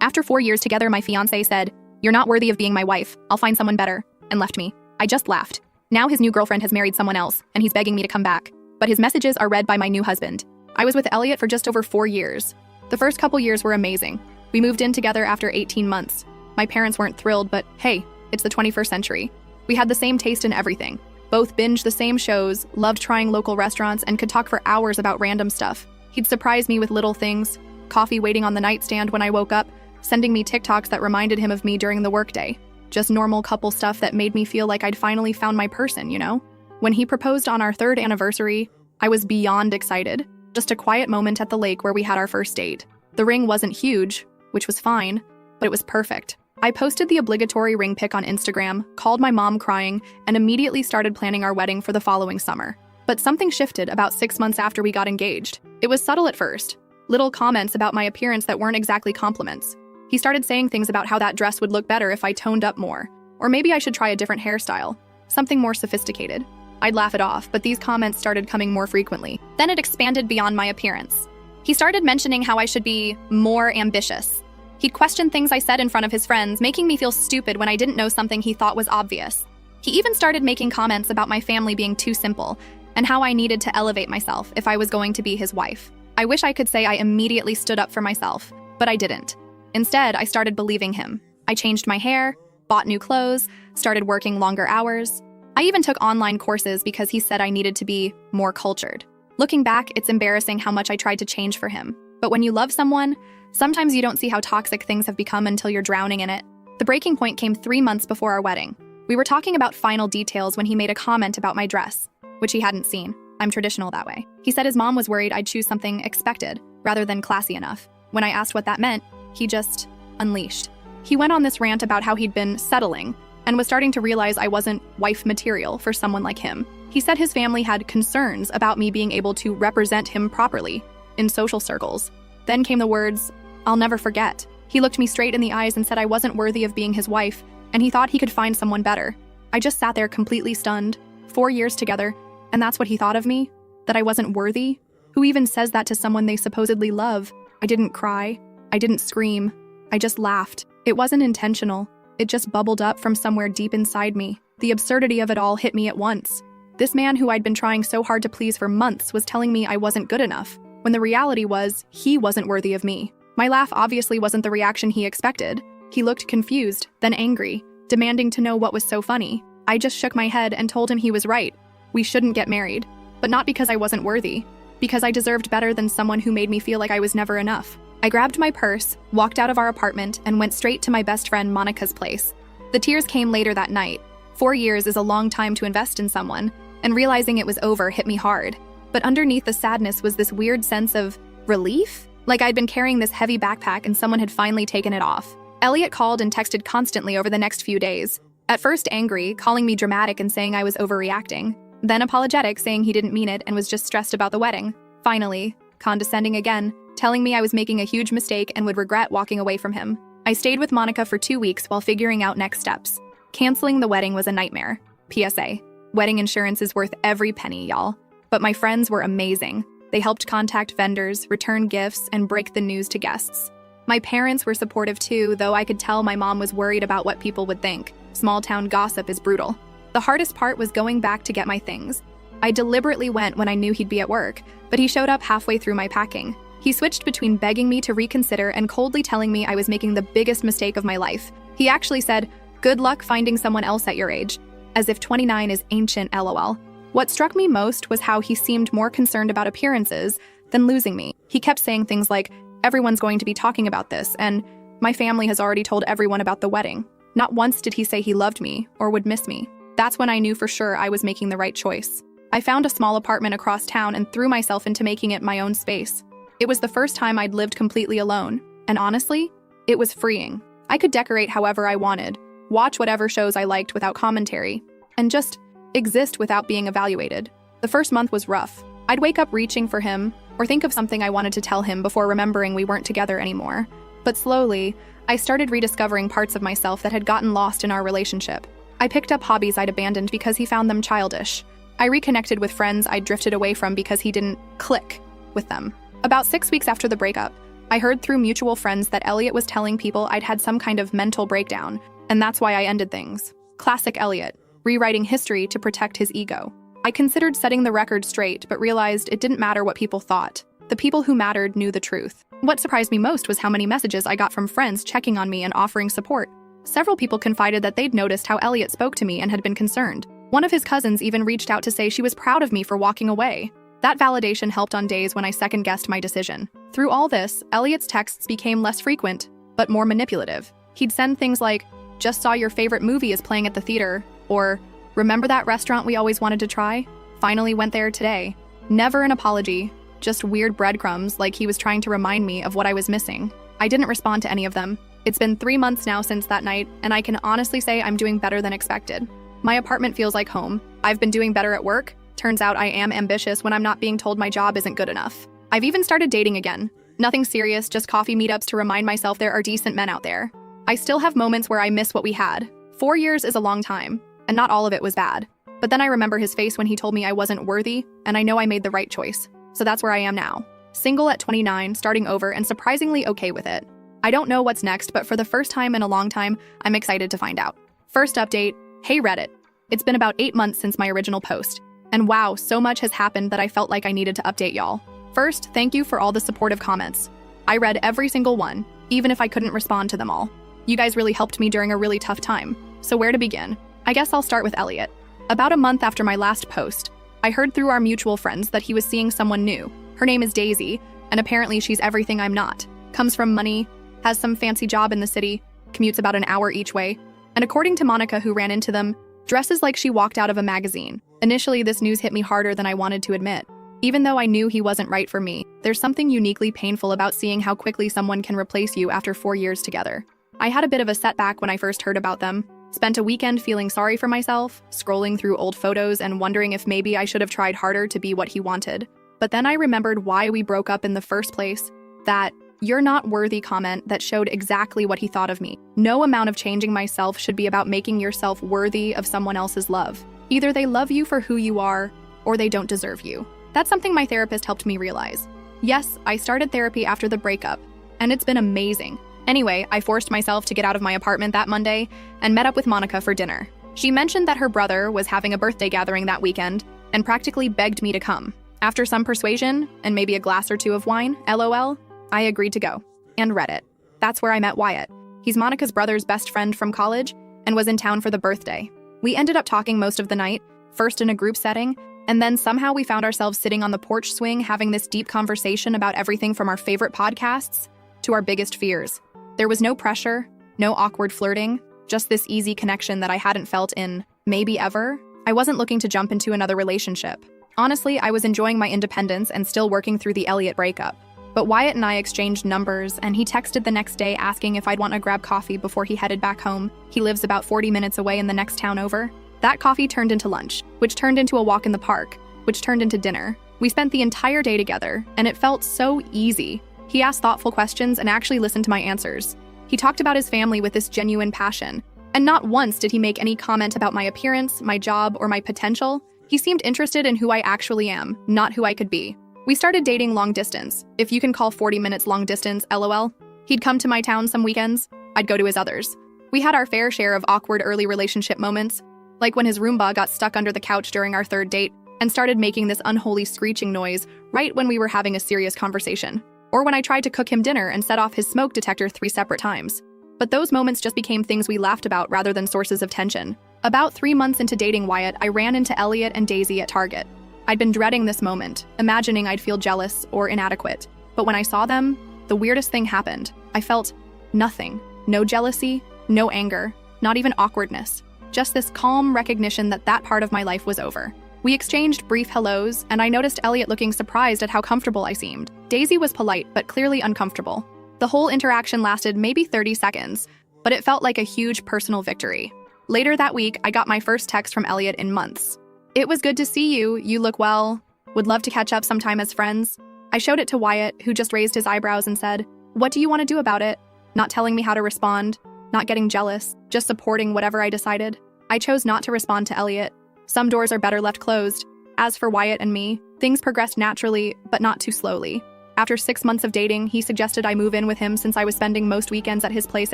After 4 years together, my fiancé said, "You're not worthy of being my wife. I'll find someone better," and left me. I just laughed. Now his new girlfriend has married someone else, and he's begging me to come back. But his messages are read by my new husband. I was with Elliot for just over 4 years. The first couple years were amazing. We moved in together after 18 months. My parents weren't thrilled, but hey, it's the 21st century. We had the same taste in everything. Both binged the same shows, loved trying local restaurants, and could talk for hours about random stuff. He'd surprise me with little things, coffee waiting on the nightstand when I woke up, sending me TikToks that reminded him of me during the workday. Just normal couple stuff that made me feel like I'd finally found my person, you know? When he proposed on our 3rd anniversary, I was beyond excited. Just a quiet moment at the lake where we had our first date. The ring wasn't huge, which was fine, but it was perfect. I posted the obligatory ring pic on Instagram, called my mom crying, and immediately started planning our wedding for the following summer. But something shifted about 6 months after we got engaged. It was subtle at first. Little comments about my appearance that weren't exactly compliments. He started saying things about how that dress would look better if I toned up more. Or maybe I should try a different hairstyle. Something more sophisticated. I'd laugh it off, but these comments started coming more frequently. Then it expanded beyond my appearance. He started mentioning how I should be more ambitious. He'd question things I said in front of his friends, making me feel stupid when I didn't know something he thought was obvious. He even started making comments about my family being too simple, and how I needed to elevate myself if I was going to be his wife. I wish I could say I immediately stood up for myself, but I didn't. Instead, I started believing him. I changed my hair, bought new clothes, started working longer hours. I even took online courses because he said I needed to be more cultured. Looking back, it's embarrassing how much I tried to change for him. But when you love someone, sometimes you don't see how toxic things have become until you're drowning in it. The breaking point came 3 months before our wedding. We were talking about final details when he made a comment about my dress, which he hadn't seen. I'm traditional that way. He said his mom was worried I'd choose something expected rather than classy enough. When I asked what that meant, he just unleashed. He went on this rant about how he'd been settling and was starting to realize I wasn't wife material for someone like him. He said his family had concerns about me being able to represent him properly in social circles. Then came the words, "I'll never forget." He looked me straight in the eyes and said I wasn't worthy of being his wife, and he thought he could find someone better. I just sat there completely stunned. 4 years together, and that's what he thought of me? That I wasn't worthy? Who even says that to someone they supposedly love? I didn't cry. I didn't scream. I just laughed. It wasn't intentional. It just bubbled up from somewhere deep inside me. The absurdity of it all hit me at once. This man who I'd been trying so hard to please for months was telling me I wasn't good enough, when the reality was he wasn't worthy of me. My laugh obviously wasn't the reaction he expected. He looked confused, then angry, demanding to know what was so funny. I just shook my head and told him he was right. We shouldn't get married. But not because I wasn't worthy, because I deserved better than someone who made me feel like I was never enough. I grabbed my purse, walked out of our apartment, and went straight to my best friend Monica's place. The tears came later that night. 4 years is a long time to invest in someone, and realizing it was over hit me hard. But underneath the sadness was this weird sense of relief, like I'd been carrying this heavy backpack and someone had finally taken it off. Elliot called and texted constantly over the next few days. At first angry, calling me dramatic and saying I was overreacting. Then apologetic, saying he didn't mean it and was just stressed about the wedding. Finally, condescending again, telling me I was making a huge mistake and would regret walking away from him. I stayed with Monica for 2 weeks while figuring out next steps. Canceling the wedding was a nightmare. PSA. Wedding insurance is worth every penny, y'all. But my friends were amazing. They helped contact vendors, return gifts, and break the news to guests. My parents were supportive too, though I could tell my mom was worried about what people would think. Small town gossip is brutal. The hardest part was going back to get my things. I deliberately went when I knew he'd be at work, but he showed up halfway through my packing. He switched between begging me to reconsider and coldly telling me I was making the biggest mistake of my life. He actually said, "Good luck finding someone else at your age," as if 29 is ancient, lol. What struck me most was how he seemed more concerned about appearances than losing me. He kept saying things like, "Everyone's going to be talking about this," and "My family has already told everyone about the wedding." Not once did he say he loved me or would miss me. That's when I knew for sure I was making the right choice. I found a small apartment across town and threw myself into making it my own space. It was the first time I'd lived completely alone, and honestly, it was freeing. I could decorate however I wanted, watch whatever shows I liked without commentary, and just exist without being evaluated. The first month was rough. I'd wake up reaching for him, or think of something I wanted to tell him before remembering we weren't together anymore. But slowly, I started rediscovering parts of myself that had gotten lost in our relationship. I picked up hobbies I'd abandoned because he found them childish. I reconnected with friends I'd drifted away from because he didn't click with them. About 6 weeks after the breakup, I heard through mutual friends that Elliot was telling people I'd had some kind of mental breakdown, and that's why I ended things. Classic Elliot, rewriting history to protect his ego. I considered setting the record straight, but realized it didn't matter what people thought. The people who mattered knew the truth. What surprised me most was how many messages I got from friends checking on me and offering support. Several people confided that they'd noticed how Elliot spoke to me and had been concerned. One of his cousins even reached out to say she was proud of me for walking away. That validation helped on days when I second-guessed my decision. Through all this, Elliot's texts became less frequent, but more manipulative. He'd send things like, "Just saw your favorite movie is playing at the theater," or "Remember that restaurant we always wanted to try? Finally went there today." Never an apology, just weird breadcrumbs like he was trying to remind me of what I was missing. I didn't respond to any of them. It's been 3 months now since that night, and I can honestly say I'm doing better than expected. My apartment feels like home. I've been doing better at work. Turns out I am ambitious when I'm not being told my job isn't good enough. I've even started dating again. Nothing serious, just coffee meetups to remind myself there are decent men out there. I still have moments where I miss what we had. 4 years is a long time, and not all of it was bad. But then I remember his face when he told me I wasn't worthy, and I know I made the right choice. So that's where I am now. Single at 29, starting over, and surprisingly okay with it. I don't know what's next, but for the first time in a long time, I'm excited to find out. First update, hey Reddit. It's been about 8 months since my original post. And wow, so much has happened that I felt like I needed to update y'all. First, thank you for all the supportive comments. I read every single one, even if I couldn't respond to them all. You guys really helped me during a really tough time. So where to begin? I guess I'll start with Elliot. About a month after my last post, I heard through our mutual friends that he was seeing someone new. Her name is Daisy, and apparently she's everything I'm not. Comes from money, has some fancy job in the city, commutes about an hour each way, and according to Monica, who ran into them, dresses like she walked out of a magazine. Initially, this news hit me harder than I wanted to admit. Even though I knew he wasn't right for me, there's something uniquely painful about seeing how quickly someone can replace you after 4 years together. I had a bit of a setback when I first heard about them. Spent a weekend feeling sorry for myself, scrolling through old photos and wondering if maybe I should have tried harder to be what he wanted. But then I remembered why we broke up in the first place, that "you're not worthy" comment that showed exactly what he thought of me. No amount of changing myself should be about making yourself worthy of someone else's love. Either they love you for who you are, or they don't deserve you. That's something my therapist helped me realize. Yes, I started therapy after the breakup, and it's been amazing. Anyway, I forced myself to get out of my apartment that Monday and met up with Monica for dinner. She mentioned that her brother was having a birthday gathering that weekend and practically begged me to come. After some persuasion, and maybe a glass or two of wine, LOL, I agreed to go. And Reddit. That's where I met Wyatt. He's Monica's brother's best friend from college and was in town for the birthday. We ended up talking most of the night, first in a group setting, and then somehow we found ourselves sitting on the porch swing having this deep conversation about everything from our favorite podcasts to our biggest fears. There was no pressure, no awkward flirting, just this easy connection that I hadn't felt in maybe ever. I wasn't looking to jump into another relationship. Honestly, I was enjoying my independence and still working through the Elliot breakup. But Wyatt and I exchanged numbers, and he texted the next day asking if I'd want to grab coffee before he headed back home. He lives about 40 minutes away in the next town over. That coffee turned into lunch, which turned into a walk in the park, which turned into dinner. We spent the entire day together, and it felt so easy. He asked thoughtful questions and actually listened to my answers. He talked about his family with this genuine passion, and not once did he make any comment about my appearance, my job, or my potential. He seemed interested in who I actually am, not who I could be. We started dating long distance, if you can call 40 minutes long distance, LOL. He'd come to my town some weekends, I'd go to his others. We had our fair share of awkward early relationship moments, like when his Roomba got stuck under the couch during our third date and started making this unholy screeching noise right when we were having a serious conversation, or when I tried to cook him dinner and set off his smoke detector 3 separate times. But those moments just became things we laughed about rather than sources of tension. About 3 months into dating Wyatt, I ran into Elliot and Daisy at Target. I'd been dreading this moment, imagining I'd feel jealous or inadequate. But when I saw them, the weirdest thing happened. I felt nothing. No jealousy, no anger, not even awkwardness. Just this calm recognition that that part of my life was over. We exchanged brief hellos, and I noticed Elliot looking surprised at how comfortable I seemed. Daisy was polite, but clearly uncomfortable. The whole interaction lasted maybe 30 seconds, but it felt like a huge personal victory. Later that week, I got my first text from Elliot in months. "It was good to see you. You look well. Would love to catch up sometime as friends." I showed it to Wyatt, who just raised his eyebrows and said, "What do you want to do about it?" Not telling me how to respond, not getting jealous, just supporting whatever I decided. I chose not to respond to Elliot. Some doors are better left closed. As for Wyatt and me, things progressed naturally, but not too slowly. After 6 months of dating, he suggested I move in with him since I was spending most weekends at his place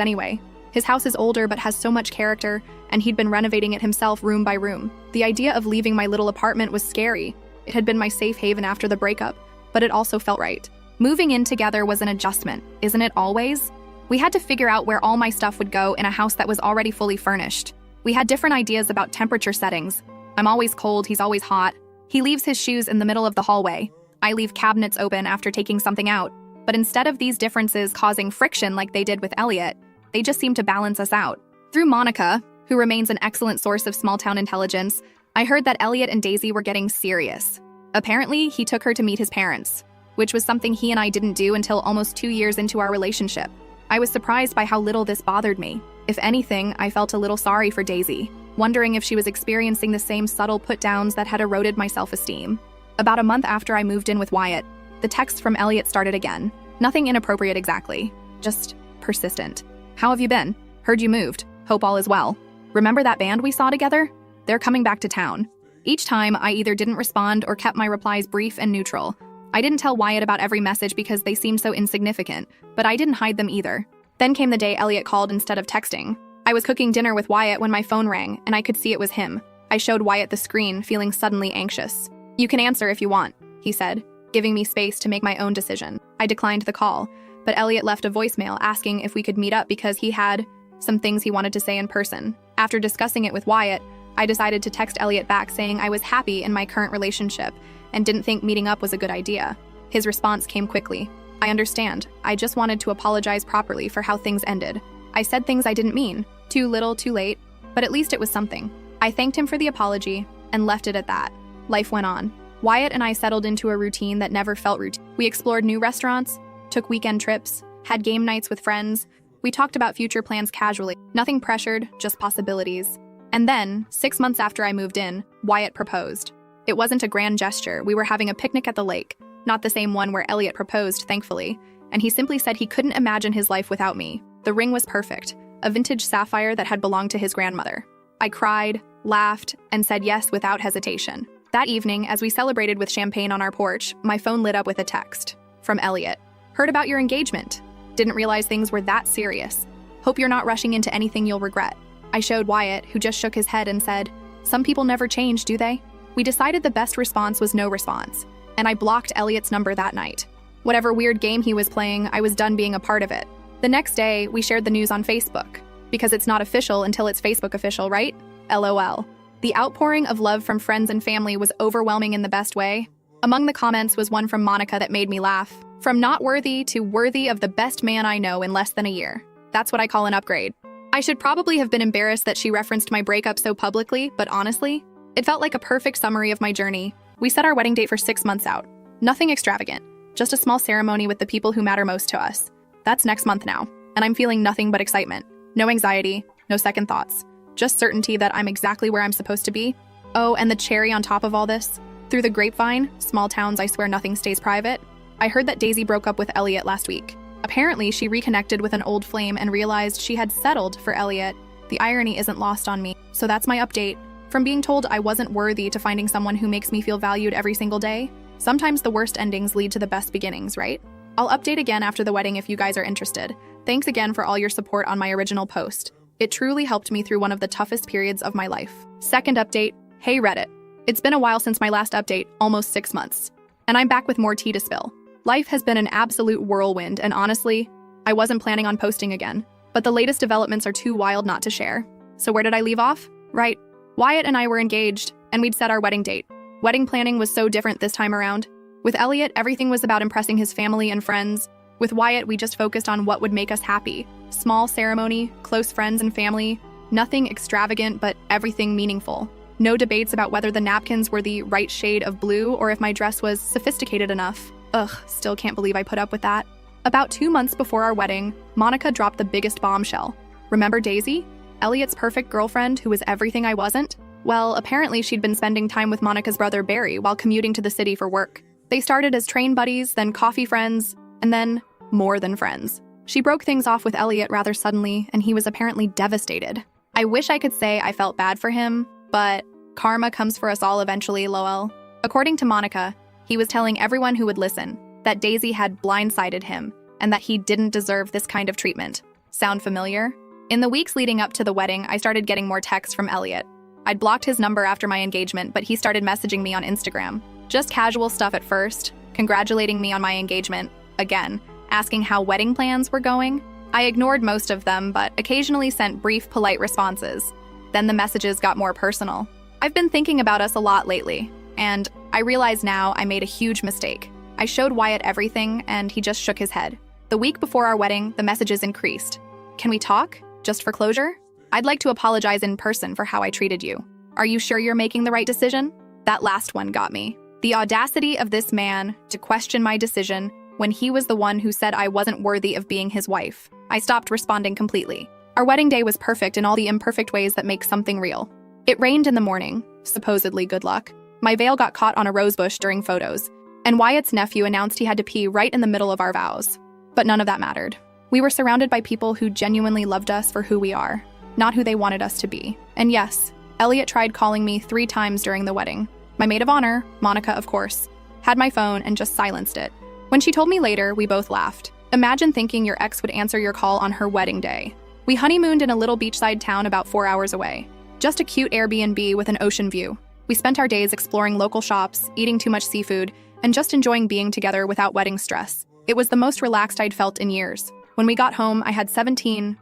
anyway. His house is older but has so much character, and he'd been renovating it himself room by room. The idea of leaving my little apartment was scary. It had been my safe haven after the breakup, but it also felt right. Moving in together was an adjustment, isn't it always? We had to figure out where all my stuff would go in a house that was already fully furnished. We had different ideas about temperature settings. I'm always cold, he's always hot. He leaves his shoes in the middle of the hallway. I leave cabinets open after taking something out. But instead of these differences causing friction like they did with Elliot, they just seemed to balance us out. Through Monica, who remains an excellent source of small-town intelligence, I heard that Elliot and Daisy were getting serious. Apparently, he took her to meet his parents, which was something he and I didn't do until almost 2 years into our relationship. I was surprised by how little this bothered me. If anything, I felt a little sorry for Daisy, wondering if she was experiencing the same subtle put-downs that had eroded my self-esteem. About a month after I moved in with Wyatt, the texts from Elliot started again. Nothing inappropriate exactly, just persistent. How have you been? Heard you moved. Hope all is well. Remember that band we saw together? They're coming back to town. Each time, I either didn't respond or kept my replies brief and neutral. I didn't tell Wyatt about every message because they seemed so insignificant, but I didn't hide them either. Then came the day Elliot called instead of texting. I was cooking dinner with Wyatt when my phone rang, and I could see it was him. I showed Wyatt the screen, feeling suddenly anxious. "You can answer if you want," he said, giving me space to make my own decision. I declined the call, but Elliot left a voicemail asking if we could meet up because he had some things he wanted to say in person. After discussing it with Wyatt, I decided to text Elliot back saying I was happy in my current relationship and didn't think meeting up was a good idea. His response came quickly. "I understand. I just wanted to apologize properly for how things ended. I said things I didn't mean. Too little, too late, but at least it was something." I thanked him for the apology and left it at that. Life went on. Wyatt and I settled into a routine that never felt routine. We explored new restaurants, took weekend trips, had game nights with friends. We talked about future plans casually. Nothing pressured, just possibilities. And then, 6 months after I moved in, Wyatt proposed. It wasn't a grand gesture. We were having a picnic at the lake, not the same one where Elliot proposed, thankfully, and he simply said he couldn't imagine his life without me. The ring was perfect, a vintage sapphire that had belonged to his grandmother. I cried, laughed, and said yes without hesitation. That evening, as we celebrated with champagne on our porch, my phone lit up with a text from Elliot. "Heard about your engagement. Didn't realize things were that serious. Hope you're not rushing into anything you'll regret." I showed Wyatt, who just shook his head and said, "Some people never change, do they?" We decided the best response was no response, and I blocked Elliot's number that night. Whatever weird game he was playing, I was done being a part of it. The next day, we shared the news on Facebook, because it's not official until it's Facebook official, right? LOL. The outpouring of love from friends and family was overwhelming in the best way. Among the comments was one from Monica that made me laugh. "From not worthy to worthy of the best man I know in less than a year. That's what I call an upgrade." I should probably have been embarrassed that she referenced my breakup so publicly, but honestly, it felt like a perfect summary of my journey. We set our wedding date for 6 months out. Nothing extravagant, just a small ceremony with the people who matter most to us. That's next month now, and I'm feeling nothing but excitement. No anxiety, no second thoughts. Just certainty that I'm exactly where I'm supposed to be. Oh, and the cherry on top of all this, through the grapevine, small towns I swear nothing stays private, I heard that Daisy broke up with Elliot last week. Apparently, she reconnected with an old flame and realized she had settled for Elliot. The irony isn't lost on me. So that's my update. From being told I wasn't worthy to finding someone who makes me feel valued every single day, sometimes the worst endings lead to the best beginnings, right? I'll update again after the wedding if you guys are interested. Thanks again for all your support on my original post. It truly helped me through one of the toughest periods of my life. Second update, hey Reddit. It's been a while since my last update, almost 6 months. And I'm back with more tea to spill. Life has been an absolute whirlwind, and honestly, I wasn't planning on posting again. But the latest developments are too wild not to share. So where did I leave off? Right. Wyatt and I were engaged, and we'd set our wedding date. Wedding planning was so different this time around. With Elliot, everything was about impressing his family and friends. With Wyatt, we just focused on what would make us happy. Small ceremony, close friends and family, nothing extravagant, but everything meaningful. No debates about whether the napkins were the right shade of blue or if my dress was sophisticated enough. Ugh, still can't believe I put up with that. About 2 months before our wedding, Monica dropped the biggest bombshell. Remember Daisy? Elliot's perfect girlfriend who was everything I wasn't? Well, apparently she'd been spending time with Monica's brother Barry while commuting to the city for work. They started as train buddies, then coffee friends, and then more than friends. She broke things off with Elliot rather suddenly, and he was apparently devastated. I wish I could say I felt bad for him, but karma comes for us all eventually, lol. According to Monica, he was telling everyone who would listen, that Daisy had blindsided him, and that he didn't deserve this kind of treatment. Sound familiar? In the weeks leading up to the wedding, I started getting more texts from Elliot. I'd blocked his number after my engagement, but he started messaging me on Instagram. Just casual stuff at first, congratulating me on my engagement, again, asking how wedding plans were going. I ignored most of them, but occasionally sent brief, polite responses. Then the messages got more personal. I've been thinking about us a lot lately, and I realize now I made a huge mistake. I showed Wyatt everything, and he just shook his head. The week before our wedding, the messages increased. Can we talk? Just for closure? I'd like to apologize in person for how I treated you. Are you sure you're making the right decision? That last one got me. The audacity of this man to question my decision when he was the one who said I wasn't worthy of being his wife. I stopped responding completely. Our wedding day was perfect in all the imperfect ways that make something real. It rained in the morning, supposedly good luck. My veil got caught on a rosebush during photos, and Wyatt's nephew announced he had to pee right in the middle of our vows. But none of that mattered. We were surrounded by people who genuinely loved us for who we are, not who they wanted us to be. And yes, Elliot tried calling me 3 times during the wedding. My maid of honor, Monica of course, had my phone and just silenced it. When she told me later, we both laughed. Imagine thinking your ex would answer your call on her wedding day. We honeymooned in a little beachside town about 4 hours away. Just a cute Airbnb with an ocean view. We spent our days exploring local shops, eating too much seafood, and just enjoying being together without wedding stress. It was the most relaxed I'd felt in years. When we got home, I had 17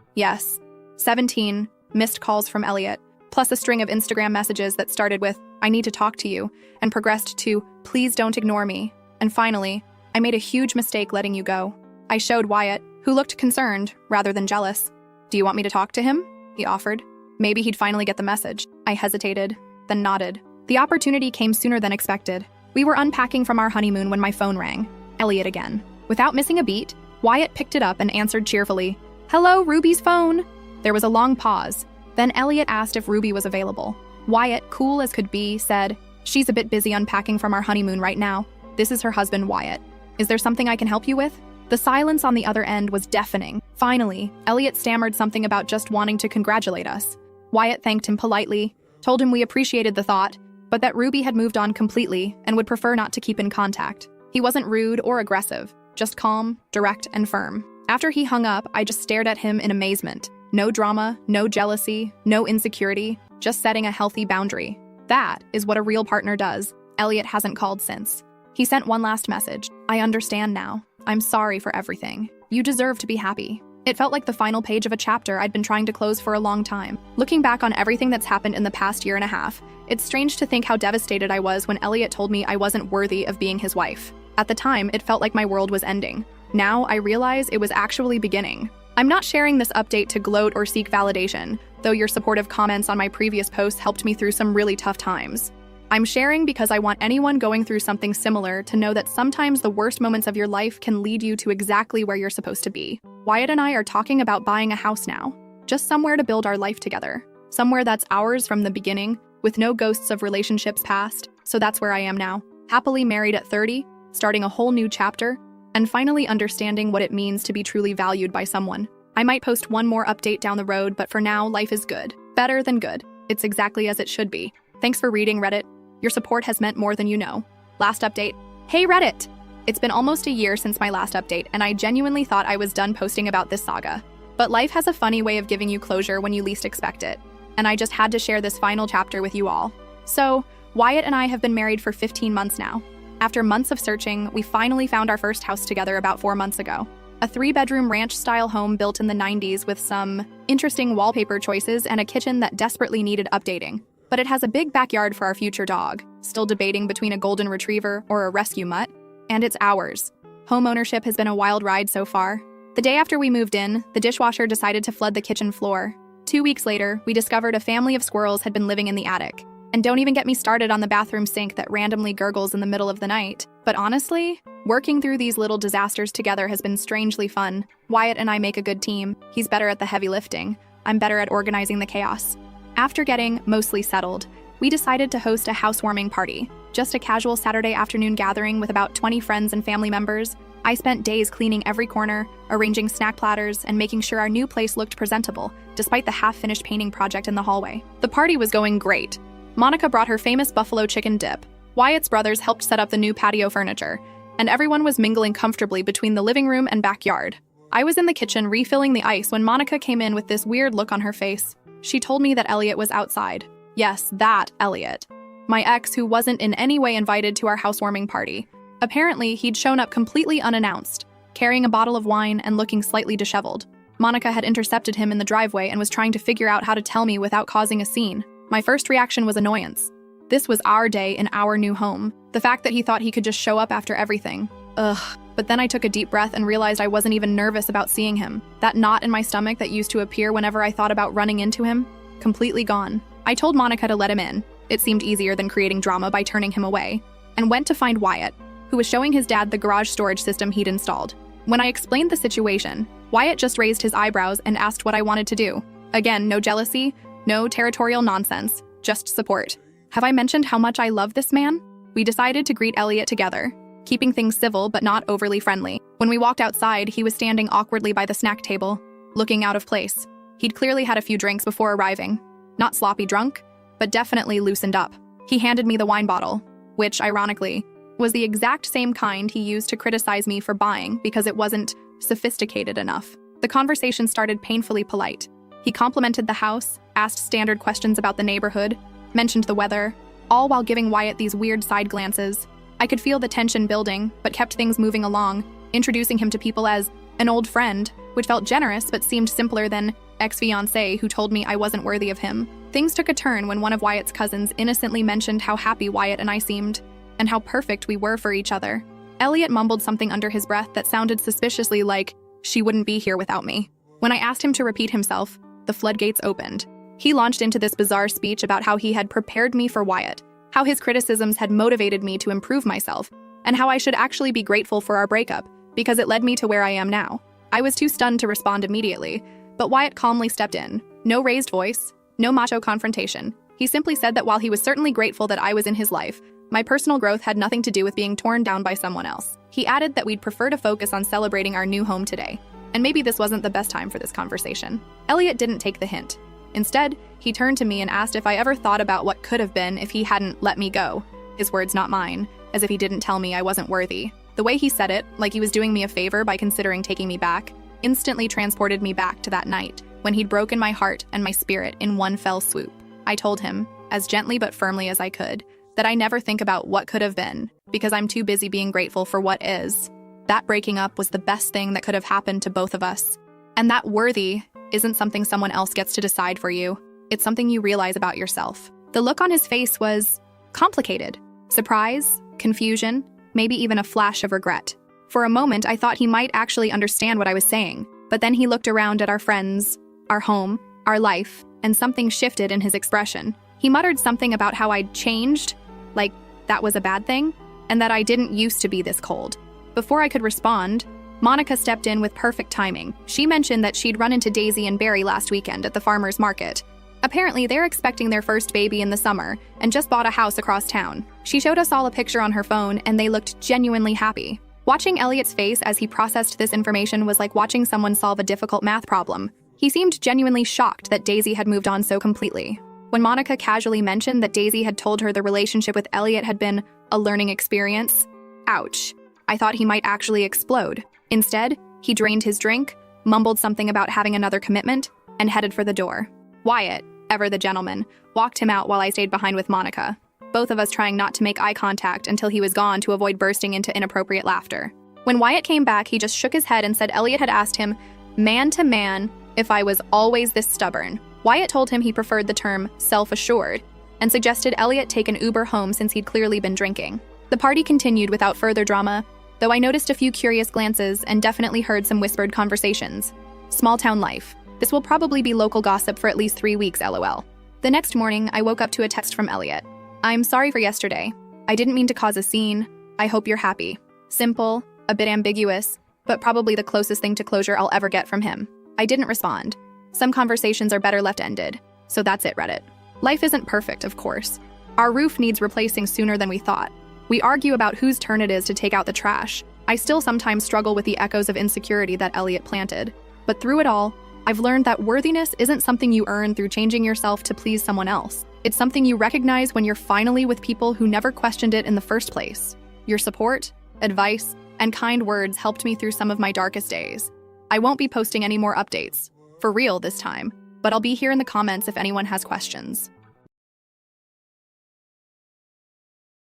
missed calls from Elliot, plus a string of Instagram messages that started with, "I need to talk to you," and progressed to, "Please don't ignore me." And finally, "I made a huge mistake letting you go." I showed Wyatt, who looked concerned rather than jealous. "Do you want me to talk to him?" he offered. Maybe he'd finally get the message. I hesitated, then nodded. The opportunity came sooner than expected. We were unpacking from our honeymoon when my phone rang. Elliot again. Without missing a beat, Wyatt picked it up and answered cheerfully, "Hello, Ruby's phone." There was a long pause. Then Elliot asked if Ruby was available. Wyatt, cool as could be, said, "She's a bit busy unpacking from our honeymoon right now. This is her husband, Wyatt. Is there something I can help you with?" The silence on the other end was deafening. Finally, Elliot stammered something about just wanting to congratulate us. Wyatt thanked him politely, told him we appreciated the thought, but that Ruby had moved on completely and would prefer not to keep in contact. He wasn't rude or aggressive, just calm, direct, and firm. After he hung up, I just stared at him in amazement. No drama, no jealousy, no insecurity, just setting a healthy boundary. That is what a real partner does. Elliot hasn't called since. He sent one last message. "I understand now. I'm sorry for everything. You deserve to be happy." It felt like the final page of a chapter I'd been trying to close for a long time. Looking back on everything that's happened in the past year and a half, it's strange to think how devastated I was when Elliot told me I wasn't worthy of being his wife. At the time, it felt like my world was ending. Now I realize it was actually beginning. I'm not sharing this update to gloat or seek validation, though your supportive comments on my previous posts helped me through some really tough times. I'm sharing because I want anyone going through something similar to know that sometimes the worst moments of your life can lead you to exactly where you're supposed to be. Wyatt and I are talking about buying a house now. Just somewhere to build our life together. Somewhere that's ours from the beginning, with no ghosts of relationships past. So that's where I am now. Happily married at 30, starting a whole new chapter, and finally understanding what it means to be truly valued by someone. I might post one more update down the road, but for now, life is good. Better than good. It's exactly as it should be. Thanks for reading, Reddit. Your support has meant more than you know. Last update. Hey, Reddit! It's been almost a year since my last update, and I genuinely thought I was done posting about this saga. But life has a funny way of giving you closure when you least expect it, and I just had to share this final chapter with you all. So, Wyatt and I have been married for 15 months now. After months of searching, we finally found our first house together about 4 months ago. A 3-bedroom ranch-style home built in the 90s with some interesting wallpaper choices and a kitchen that desperately needed updating. But it has a big backyard for our future dog, still debating between a golden retriever or a rescue mutt, and it's ours. Home ownership has been a wild ride so far. The day after we moved in, the dishwasher decided to flood the kitchen floor. 2 weeks later, we discovered a family of squirrels had been living in the attic. And don't even get me started on the bathroom sink that randomly gurgles in the middle of the night. But honestly, working through these little disasters together has been strangely fun. Wyatt and I make a good team. He's better at the heavy lifting. I'm better at organizing the chaos. After getting mostly settled, we decided to host a housewarming party. Just a casual Saturday afternoon gathering with about 20 friends and family members. I spent days cleaning every corner, arranging snack platters, and making sure our new place looked presentable, despite the half-finished painting project in the hallway. The party was going great. Monica brought her famous buffalo chicken dip. Wyatt's brothers helped set up the new patio furniture, and everyone was mingling comfortably between the living room and backyard. I was in the kitchen refilling the ice when Monica came in with this weird look on her face. She told me that Elliot was outside. Yes, that Elliot. My ex, who wasn't in any way invited to our housewarming party. Apparently, he'd shown up completely unannounced, carrying a bottle of wine and looking slightly disheveled. Monica had intercepted him in the driveway and was trying to figure out how to tell me without causing a scene. My first reaction was annoyance. This was our day in our new home. The fact that he thought he could just show up after everything. Ugh. But then I took a deep breath and realized I wasn't even nervous about seeing him. That knot in my stomach that used to appear whenever I thought about running into him, completely gone. I told Monica to let him in. It seemed easier than creating drama by turning him away, and went to find Wyatt, who was showing his dad the garage storage system he'd installed. When I explained the situation, Wyatt just raised his eyebrows and asked what I wanted to do. Again, no jealousy, no territorial nonsense, just support. Have I mentioned how much I love this man? We decided to greet Elliot together, keeping things civil but not overly friendly. When we walked outside, he was standing awkwardly by the snack table, looking out of place. He'd clearly had a few drinks before arriving. Not sloppy drunk, but definitely loosened up. He handed me the wine bottle, which, ironically, was the exact same kind he used to criticize me for buying because it wasn't sophisticated enough. The conversation started painfully polite. He complimented the house, asked standard questions about the neighborhood, mentioned the weather, all while giving Wyatt these weird side glances. I could feel the tension building, but kept things moving along, introducing him to people as an old friend, which felt generous but seemed simpler than ex-fiancé who told me I wasn't worthy of him. Things took a turn when one of Wyatt's cousins innocently mentioned how happy Wyatt and I seemed, and how perfect we were for each other. Elliot mumbled something under his breath that sounded suspiciously like, "She wouldn't be here without me." When I asked him to repeat himself, the floodgates opened. He launched into this bizarre speech about how he had prepared me for Wyatt, how his criticisms had motivated me to improve myself, and how I should actually be grateful for our breakup, because it led me to where I am now. I was too stunned to respond immediately, but Wyatt calmly stepped in. No raised voice, no macho confrontation. He simply said that while he was certainly grateful that I was in his life, my personal growth had nothing to do with being torn down by someone else. He added that we'd prefer to focus on celebrating our new home today, and maybe this wasn't the best time for this conversation. Elliot didn't take the hint. Instead, he turned to me and asked if I ever thought about what could have been if he hadn't let me go. His words, not mine, as if he didn't tell me I wasn't worthy. The way he said it, like he was doing me a favor by considering taking me back, instantly transported me back to that night, when he'd broken my heart and my spirit in one fell swoop. I told him, as gently but firmly as I could, that I never think about what could have been, because I'm too busy being grateful for what is. That breaking up was the best thing that could have happened to both of us. And that worthy isn't something someone else gets to decide for you. It's something you realize about yourself. The look on his face was complicated. Surprise, confusion, maybe even a flash of regret. For a moment, I thought he might actually understand what I was saying, but then he looked around at our friends, our home, our life, and something shifted in his expression. He muttered something about how I'd changed, like that was a bad thing, and that I didn't used to be this cold. Before I could respond, Monica stepped in with perfect timing. She mentioned that she'd run into Daisy and Barry last weekend at the farmer's market. Apparently, they're expecting their first baby in the summer and just bought a house across town. She showed us all a picture on her phone, and they looked genuinely happy. Watching Elliot's face as he processed this information was like watching someone solve a difficult math problem. He seemed genuinely shocked that Daisy had moved on so completely. When Monica casually mentioned that Daisy had told her the relationship with Elliot had been a learning experience, ouch, I thought he might actually explode. Instead, he drained his drink, mumbled something about having another commitment, and headed for the door. Wyatt, ever the gentleman, walked him out while I stayed behind with Monica, both of us trying not to make eye contact until he was gone to avoid bursting into inappropriate laughter. When Wyatt came back, he just shook his head and said Elliot had asked him, man to man, if I was always this stubborn. Wyatt told him he preferred the term self-assured and suggested Elliot take an Uber home since he'd clearly been drinking. The party continued without further drama, though I noticed a few curious glances and definitely heard some whispered conversations. Small town life. This will probably be local gossip for at least 3 weeks, LOL. The next morning, I woke up to a text from Elliot. I'm sorry for yesterday. I didn't mean to cause a scene. I hope you're happy. Simple, a bit ambiguous, but probably the closest thing to closure I'll ever get from him. I didn't respond. Some conversations are better left ended. So that's it, Reddit. Life isn't perfect, of course. Our roof needs replacing sooner than we thought. We argue about whose turn it is to take out the trash. I still sometimes struggle with the echoes of insecurity that Elliot planted. But through it all, I've learned that worthiness isn't something you earn through changing yourself to please someone else. It's something you recognize when you're finally with people who never questioned it in the first place. Your support advice, and kind words helped me through some of my darkest days. I won't be posting any more updates, for real this time, but I'll be here in the comments if anyone has questions.